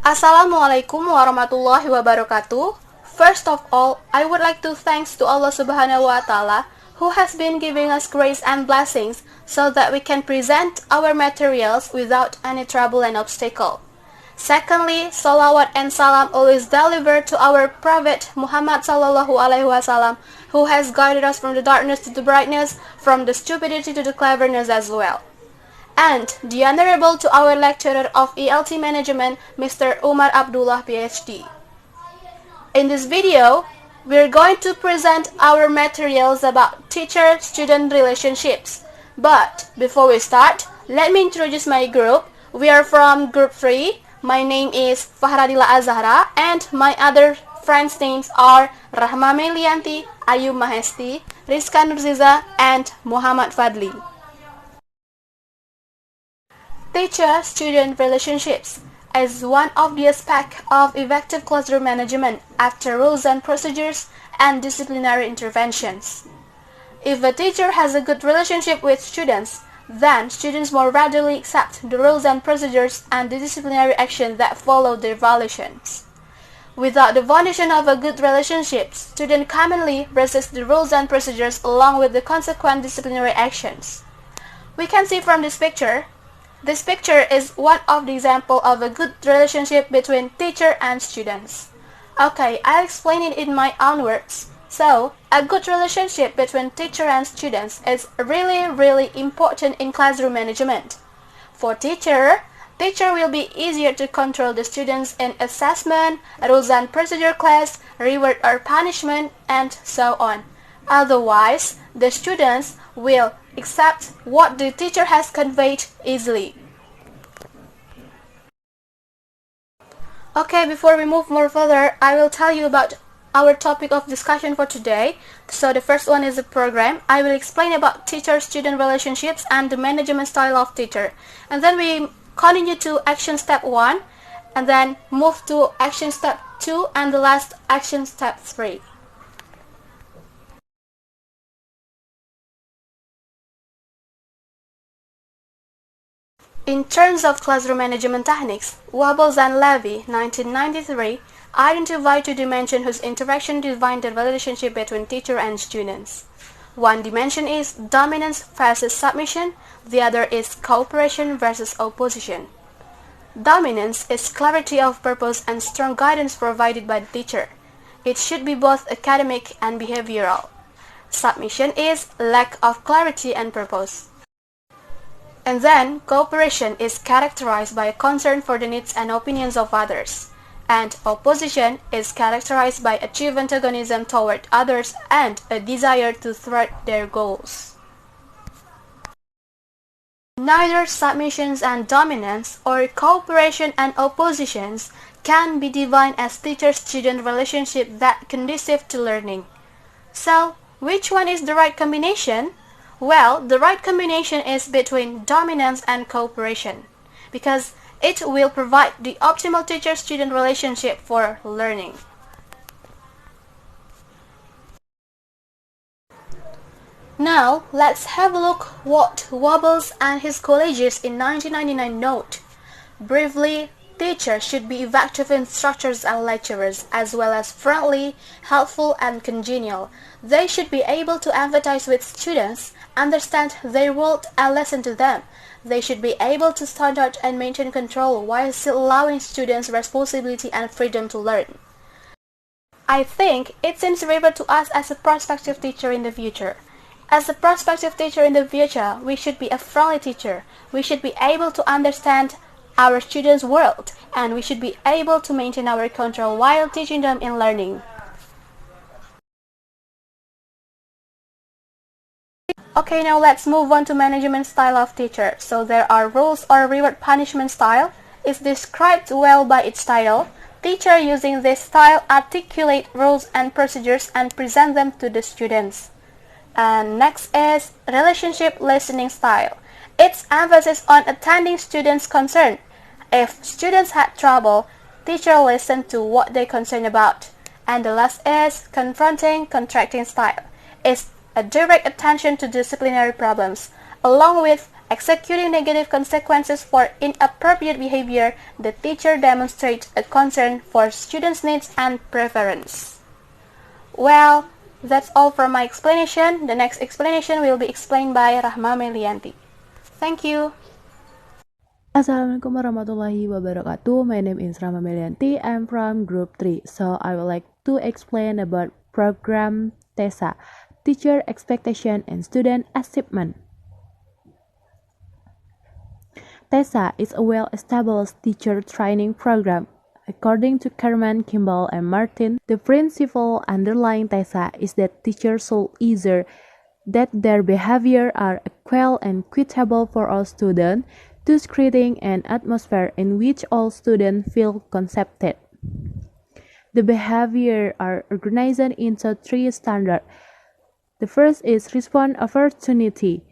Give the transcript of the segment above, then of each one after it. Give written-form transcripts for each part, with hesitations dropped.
Assalamualaikum warahmatullahi wabarakatuh. First of all, I would like to thanks to Allah Subhanahu wa Ta'ala who has been giving us grace and blessings so that we can present our materials without any trouble and obstacle. Secondly, salawat and salam always delivered to our Prophet Muhammad sallallahu alaihi wasallam who has guided us from the darkness to the brightness, from the stupidity to the cleverness as well. And the Honorable to our lecturer of ELT Management, Mr. Umar Abdullah PhD. In this video, we're going to present our materials about teacher-student relationships. But before we start, let me introduce my group. We are from Group 3. My name is Fahradila Azhara and my other friends' names are Rahma Melianti, Ayu Mahesti, Rizka Nurziza, and Muhammad Fadli. Teacher-student relationships is one of the aspects of effective classroom management after rules and procedures and disciplinary interventions. If a teacher has a good relationship with students, then students more readily accept the rules and procedures and the disciplinary action that follow their evaluations. Without the foundation of a good relationship, students commonly resist the rules and procedures along with the consequent disciplinary actions. We can see from this picture. This picture is one of the examples of a good relationship between teacher and students. Okay, I'll explain it in my own words. So, a good relationship between teacher and students is really important in classroom management. For teacher will be easier to control the students in assessment, rules and procedure class, reward or punishment, and so on. Otherwise, the students will accept what the teacher has conveyed easily. Okay, before we move more further, I will tell you about our topic of discussion for today. So the first one is the program. I will explain about teacher-student relationships and the management style of teacher. And then we continue to action step 1, and then move to action step 2, and the last action step 3. In terms of classroom management techniques, Wobbles and Levy, 1993, identified two dimensions whose interaction define the relationship between teacher and students. One dimension is dominance versus submission, the other is cooperation versus opposition. Dominance is clarity of purpose and strong guidance provided by the teacher. It should be both academic and behavioral. Submission is lack of clarity and purpose. And then, cooperation is characterized by a concern for the needs and opinions of others. And opposition is characterized by active antagonism toward others and a desire to thwart their goals. Neither submissions and dominance or cooperation and oppositions can be defined as teacher-student relationship that conducive to learning. So, which one is the right combination? Well, the right combination is between dominance and cooperation, because it will provide the optimal teacher-student relationship for learning. Now, let's have a look what Wobbles and his colleagues in 1999 note. Briefly, teachers should be effective instructors and lecturers, as well as friendly, helpful, and congenial. They should be able to empathize with students, understand their world, and listen to them. They should be able to stand out and maintain control while still allowing students responsibility and freedom to learn. I think it seems relevant to us as a prospective teacher in the future. As a prospective teacher in the future, we should be a friendly teacher. We should be able to understand our students' world, and we should be able to maintain our control while teaching them in learning. Okay, now let's move on to management style of teacher. So there are rules or reward punishment style. Is described well by its title. Teacher using this style articulate rules and procedures and present them to the students. And next is relationship listening style. Its emphasis on attending students' concern. If students had trouble, teacher listened to what they concerned about. And the last is confronting contracting style. It's a direct attention to disciplinary problems, along with executing negative consequences for inappropriate behavior, the teacher demonstrates a concern for students' needs and preference. Well, that's all from my explanation. The next explanation will be explained by Rahma Melianti. Thank you. Assalamualaikum warahmatullahi wabarakatuh. My name is Rahma Melianti. I'm from Group 3. So I would like to explain about program TESA, Teacher Expectation and Student Achievement. TESA is a well-established teacher training program. According to Kerman, Kimball, and Martin, the principle underlying TESA is that teachers should either that their behavior are equal and equitable for all students, thus creating an atmosphere in which all students feel accepted. The behavior are organized into 3 standards. The first is response opportunity.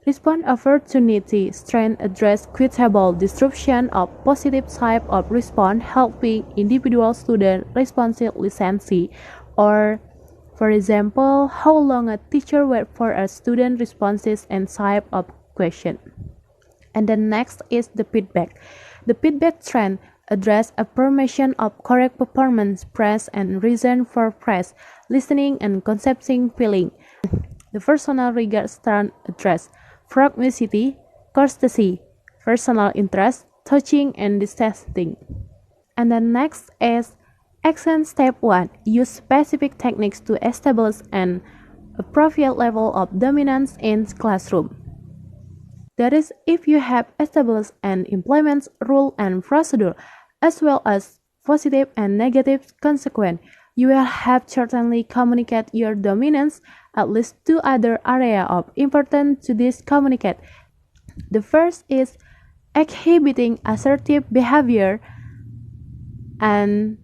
Response opportunity strength address equitable distribution of positive type of response, helping individual student responsive listening, or for example, how long a teacher wait for a student responses and type of question. And the next is the feedback. The feedback trend address affirmation of correct performance, praise and reason for praise, listening and concepting feeling. The personal regard trend address pragmaticity, courtesy, personal interest, touching and distancing. And the next is action step 1. Use specific techniques to establish an appropriate level of dominance in classroom. That is, if you have established and implement rule and procedure, as well as positive and negative consequence, you will have certainly communicate your dominance at least 2 other areas of importance to this communicate. The first is exhibiting assertive behavior, and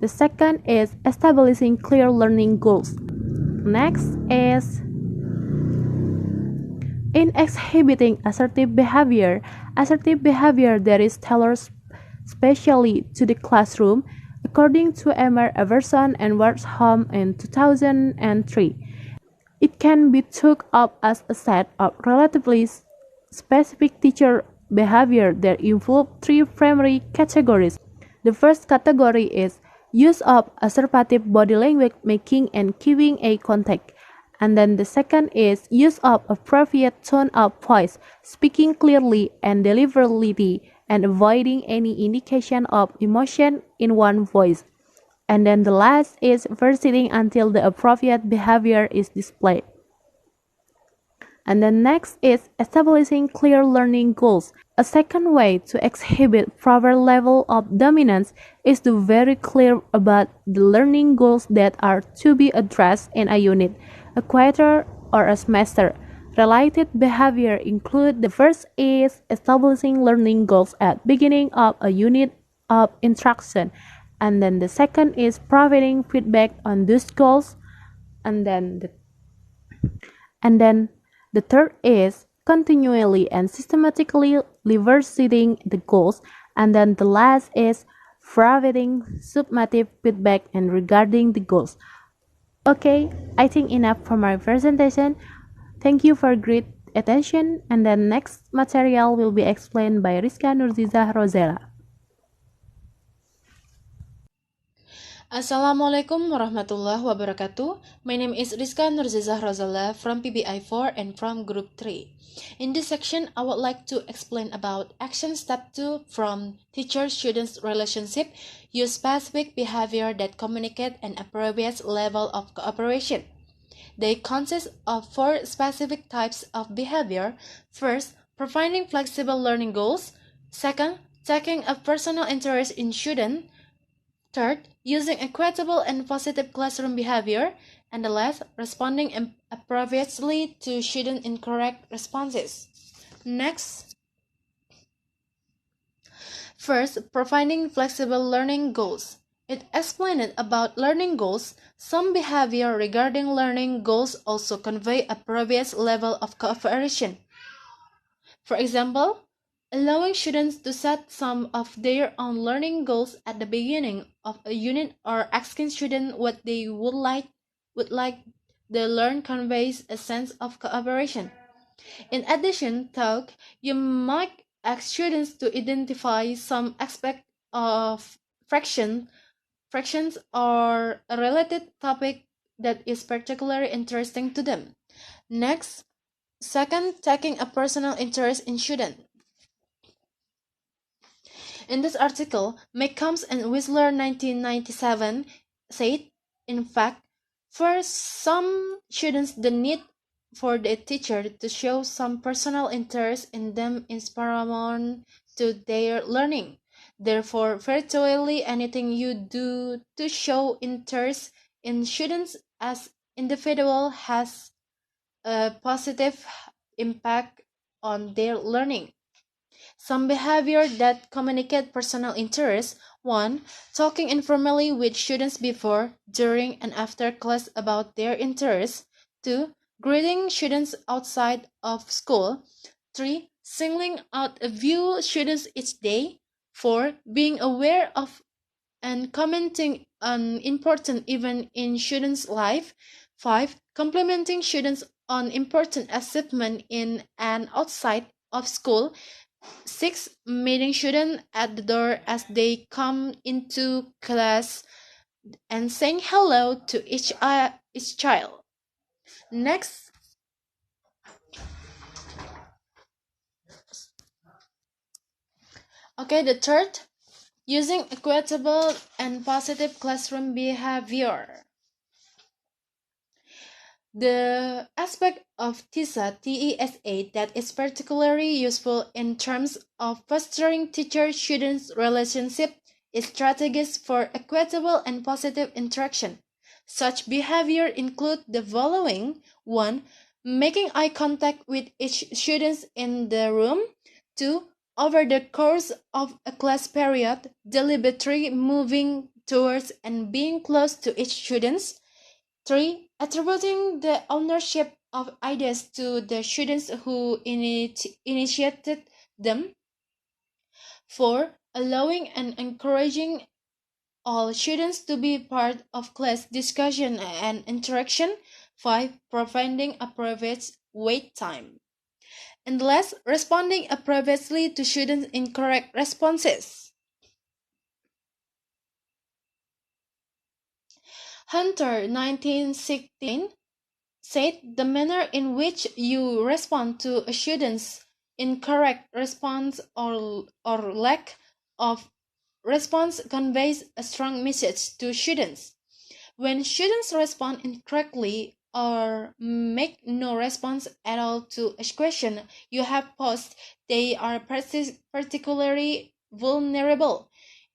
the second is establishing clear learning goals. Next is in exhibiting assertive behavior that is tailored specially to the classroom, according to Emer Everson and Warsham in 2003. It can be took up as a set of relatively specific teacher behavior that involve 3 primary categories. The first category is use of assertive body language, making and keeping eye contact. And then the second is use of appropriate tone of voice, speaking clearly and deliberately, and avoiding any indication of emotion in one voice. And then the last is persisting until the appropriate behavior is displayed. And then next is establishing clear learning goals. A second way to exhibit proper level of dominance is to be very clear about the learning goals that are to be addressed in a unit, a quarter, or a semester. Related behavior include the first is establishing learning goals at beginning of a unit of instruction, and then the second is providing feedback on those goals, and then the third is continually and systematically revisiting the goals, and then the last is providing summative feedback and regarding the goals. Okay, I think enough for my presentation. Thank you for great attention, and the next material will be explained by Rizka Nurzizah Rosella. Assalamualaikum warahmatullahi wabarakatuh. My name is Rizka Nurzizah Rosella from PBI 4 and from Group 3. In this section, I would like to explain about action step 2 from teacher-student relationship. Use specific behavior that communicate an appropriate level of cooperation. They consist of 4 specific types of behavior. First, providing flexible learning goals. Second, taking a personal interest in student. Third, using equitable and positive classroom behavior. And the last, responding appropriately to student incorrect responses. Next, first, providing flexible learning goals. It explained about learning goals. Some behavior regarding learning goals also convey appropriate level of cooperation. For example, allowing students to set some of their own learning goals at the beginning of a unit, or asking students what they would like to learn conveys a sense of cooperation. In addition, talk, you might ask students to identify some aspect of fractions or a related topic that is particularly interesting to them. Next, second, taking a personal interest in student. In this article, McCombs and Whistler 1997 said, in fact, for some students, the need for the teacher to show some personal interest in them is paramount to their learning. Therefore, virtually anything you do to show interest in students as individual has a positive impact on their learning. Some behavior that communicate personal interest. 1. Talking informally with students before, during, and after class about their interests. 2. Greeting students outside of school. 3. Singling out a few students each day. 4. Being aware of and commenting on important event in students' life. 5. Complimenting students on important achievement in and outside of school. 6. Meeting students at the door as they come into class and saying hello to each child. Next, okay, the third, using equitable and positive classroom behavior. The aspect of TESA that is particularly useful in terms of fostering teacher-student relationship is strategies for equitable and positive interaction. Such behavior include the following: 1. Making eye contact with each student in the room. 2. Over the course of a class period, deliberately moving towards and being close to each student. 3. Attributing the ownership of ideas to the students who initiated them. 4. Allowing and encouraging all students to be part of class discussion and interaction. 5. Providing a private wait time. And last, responding appropriately to students' incorrect responses. Hunter 1969 said the manner in which you respond to a student's incorrect response or lack of response conveys a strong message to students. When students respond incorrectly or make no response at all to a question you have posed, they are particularly vulnerable.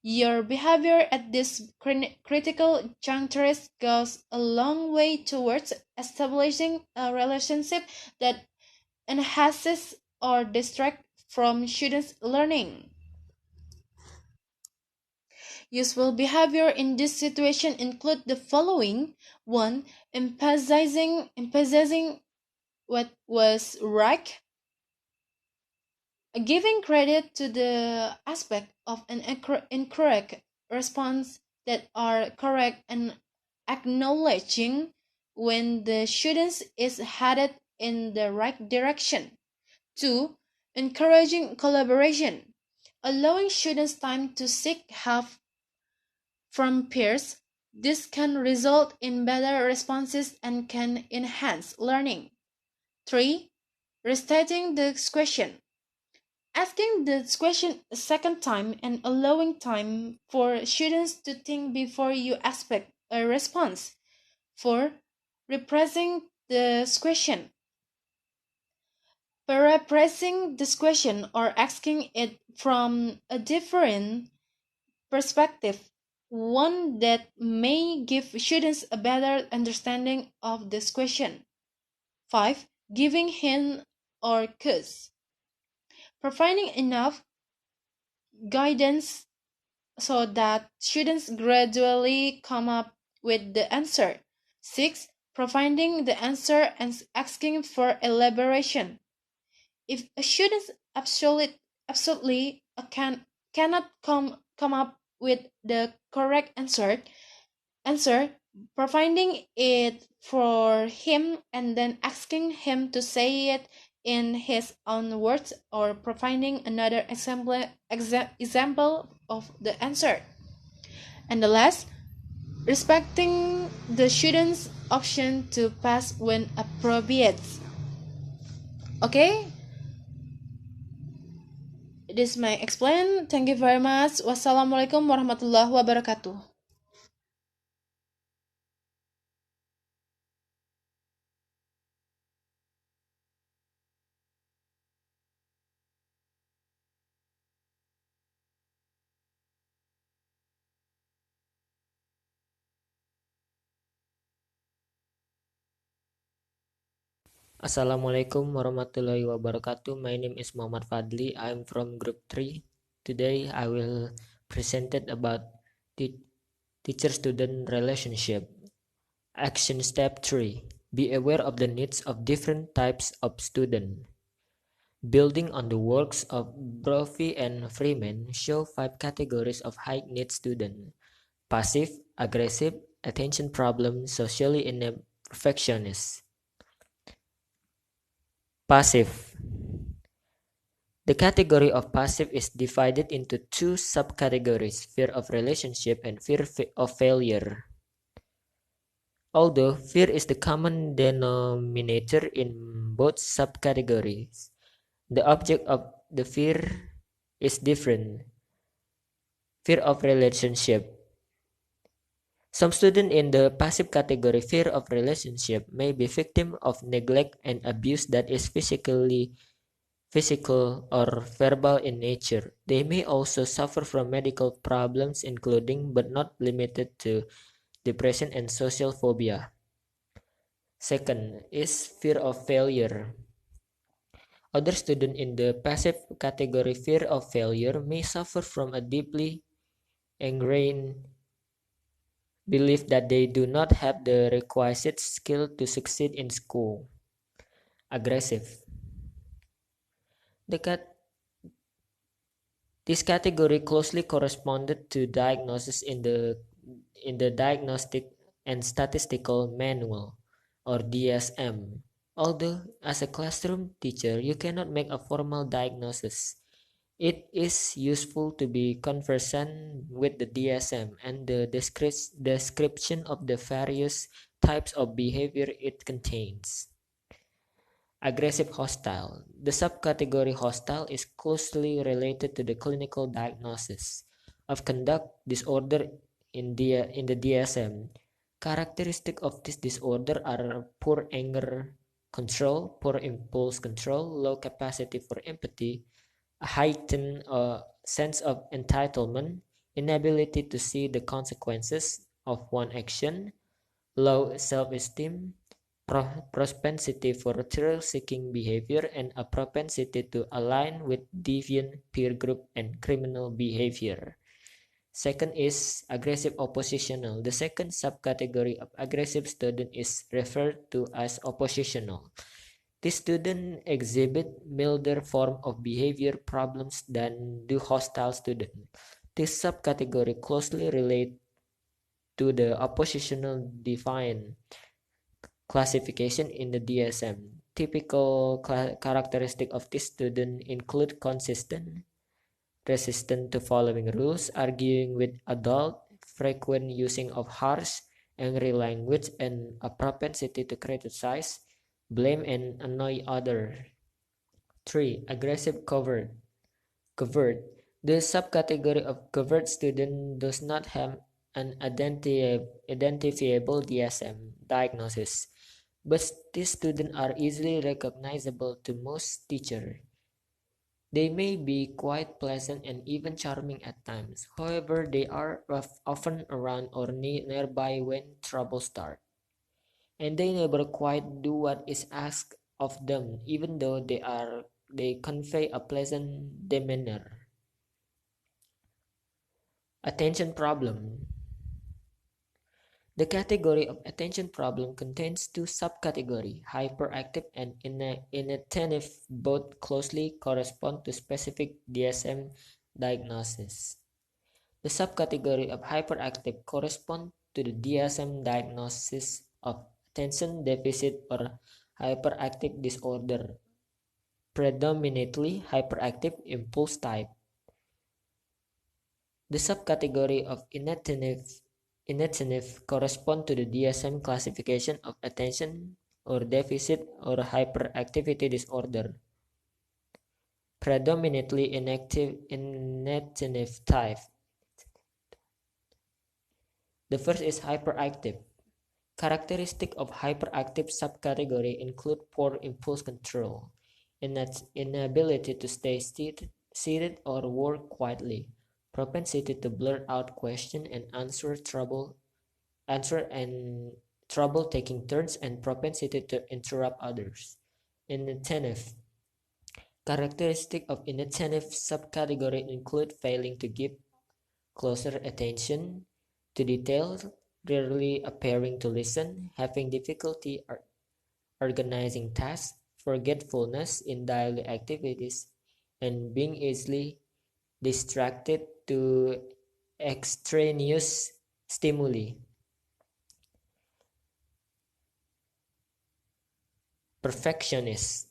Your behavior at this critical juncture goes a long way towards establishing a relationship that enhances or distracts from students' learning. Useful behavior in this situation include the following: 1. Emphasizing what was right, giving credit to the aspect of an incorrect response that are correct, and acknowledging when the student is headed in the right direction. 2. Encouraging collaboration, allowing students time to seek help from peers. This can result in better responses and can enhance learning. 3. Restating the question, asking the question a second time and allowing time for students to think before you expect a response. 4. Repressing the question, paraphrasing this question or asking it from a different perspective, one that may give students a better understanding of this question. 5. Giving hint or cues, providing enough guidance so that students gradually come up with the answer. 6. Providing the answer and asking for elaboration. If a student absolutely cannot come up with the correct answer, providing it for him and then asking him to say it in his own words or providing another example of the answer. And the last, respecting the student's option to pass when appropriate. Okay, this my explain. Thank you very much. Wassalamualaikum warahmatullahi wabarakatuh. Assalamualaikum warahmatullahi wabarakatuh. My name is Muhammad Fadli. I'm from Group 3. Today I will present about teacher-student relationship. Action step 3. Be aware of the needs of different types of student. Building on the works of Brophy and Freeman show 5 categories of high need student. Passive, aggressive, attention problem, socially inept, perfectionist. Passive. The category of passive is divided into 2 subcategories, fear of relationship and fear of failure. Although fear is the common denominator in both subcategories, the object of the fear is different. Fear of relationship. Some students in the passive category, fear of relationship, may be victim of neglect and abuse that is physical or verbal in nature. They may also suffer from medical problems including but not limited to depression and social phobia. Second is fear of failure. Other students in the passive category, fear of failure, may suffer from a deeply ingrained belief that they do not have the requisite skill to succeed in school. Aggressive. This category closely corresponded to diagnosis in the Diagnostic and Statistical Manual, or DSM. Although, as a classroom teacher, you cannot make a formal diagnosis, it is useful to be conversant with the DSM and the description of the various types of behavior it contains. Aggressive hostile. The subcategory hostile is closely related to the clinical diagnosis of conduct disorder in the DSM. Characteristics of this disorder are poor anger control, poor impulse control, low capacity for empathy, a heightened sense of entitlement, inability to see the consequences of one action, low self-esteem, propensity for thrill-seeking behavior, and a propensity to align with deviant peer group and criminal behavior. Second is aggressive oppositional. The second subcategory of aggressive student is referred to as oppositional. This student exhibit milder form of behavior problems than do hostile student. This subcategory closely relate to the oppositional defined classification in the DSM. Typical characteristic of this student include consistent, resistant to following rules, arguing with adult, frequent using of harsh, angry language, and a propensity to criticize, blame, and annoy others. 3. Aggressive covert. Covert. The subcategory of covert student does not have an identifiable DSM diagnosis, but these students are easily recognizable to most teachers. They may be quite pleasant and even charming at times. However, they are often around or nearby when trouble starts, and they never quite do what is asked of them, even though they convey a pleasant demeanor. Attention problem. The category of attention problem contains 2 subcategories, hyperactive and inattentive. Both closely correspond to specific DSM diagnosis. The subcategory of hyperactive corresponds to the DSM diagnosis of attention deficit or hyperactive disorder. predominantly hyperactive impulse type. The subcategory of inattentive correspond to the DSM classification of attention or deficit or hyperactivity disorder. Predominantly inattentive type. The first is hyperactive. Characteristic of hyperactive subcategory include poor impulse control, inability to stay seated or work quietly, propensity to blurt out question and answer and trouble taking turns, and propensity to interrupt others. Inattentive. Characteristic of inattentive subcategory include failing to give closer attention to details, rarely appearing to listen, having difficulty organizing tasks, forgetfulness in daily activities, and being easily distracted to extraneous stimuli. Perfectionist.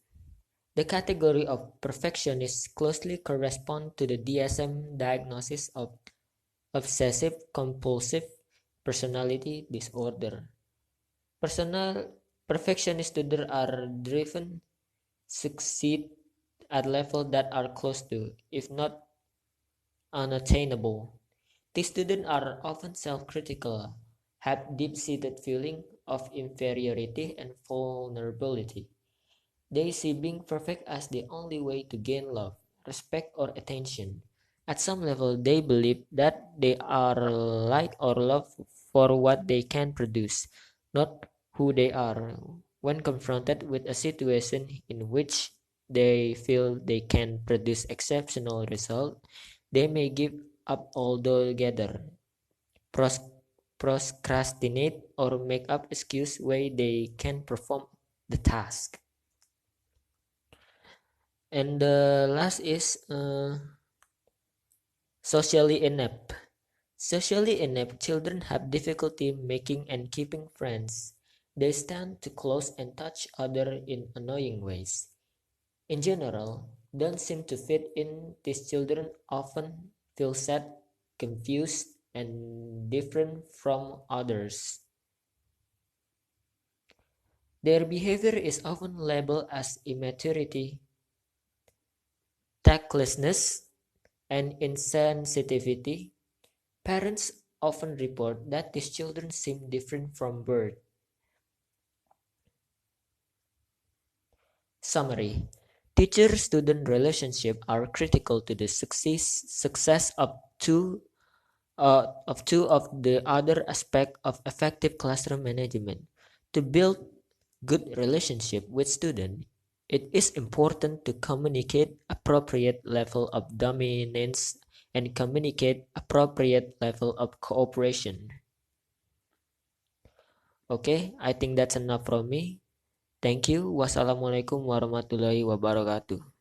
The category of perfectionists closely correspond to the DSM diagnosis of obsessive-compulsive personality disorder. Perfectionist students are driven succeed at levels that are close to, if not unattainable. These students are often self-critical, have deep-seated feeling of inferiority and vulnerability. They see being perfect as the only way to gain love, respect, or attention. At some level, they believe that they are liked or loved for what they can produce, not who they are. When confronted with a situation in which they feel they can produce exceptional results, they may give up altogether, pros- procrastinate, or make up excuse why they can perform the task. And the last is socially inept. Socially inept children have difficulty making and keeping friends. They stand too close and touch others in annoying ways. In general, don't seem to fit in. These children often feel sad, confused, and different from others. Their behavior is often labeled as immaturity, tactlessness, and insensitivity. Parents often report that these children seem different from birth. Summary: teacher-student relationships are critical to the success of two of the other aspects of effective classroom management. To build good relationship with students, it is important to communicate appropriate level of dominance and communicate appropriate level of cooperation. Okay, I think that's enough from me. Thank you. Wassalamualaikum warahmatullahi wabarakatuh.